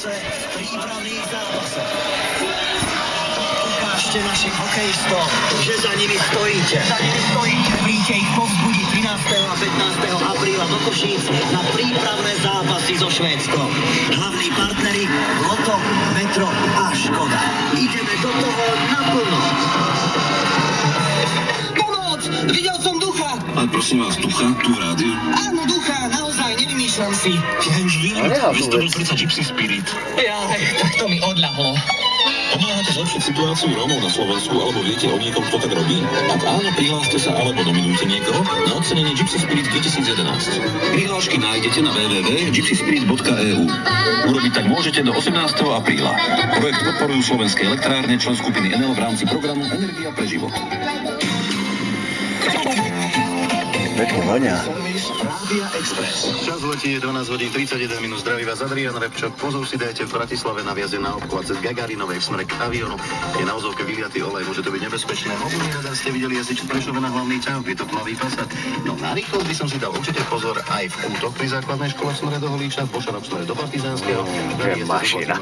čase prípravných zápasov. Ukážte našim hokejistom, že za nimi stojíte. Príďte ich povzbudiť 13. a 15. apríla do Košíc na prípravné zápasy so Švédskom. Hlavní partneri Loto, Metro a Škoda. Ideme do toho naplno. Pomoc! Videl som ducha! Ale prosím vás, ducha tu v rádiu? Áno, ducha, naozaj, nevymýšľam si. Ja už vím, veď to bol predsa Gypsy Spirit. Jaj, tak to mi odľahlo. Pomáhate zlepšiť situáciu Rómov na Slovensku, alebo viete o niekom, kto tak robí? Ak áno, prihláste sa alebo nominujte niekoho na ocenenie Gypsy Spirit 2011. Prihlášky nájdete na www.gypsyspirit.eu. Urobiť tak môžete do 18. apríla. Projekt podporujú Slovenské elektrárne, člen skupiny Enel v rámci programu Energia pre život. Pekne vonia. Rádia Express. Čas letí je 12 hodín 31 minút. Zdraví vás Adrián Repčok. Pozor si dajte v Bratislave na viaze na obchvat cez Gagarinovej v smere k aviónu. Je na vozovke vyliatý olej, môže to byť nebezpečné. Mobilný radar ste videli jazdiť v Prešove na hlavný ťah, je to plavý Passat. No na rýchlosť by som si dal určite pozor aj v Útok pri základnej škole v smere do Holíča, v Bošanoch v smere do Partizánskeho. Je mašina.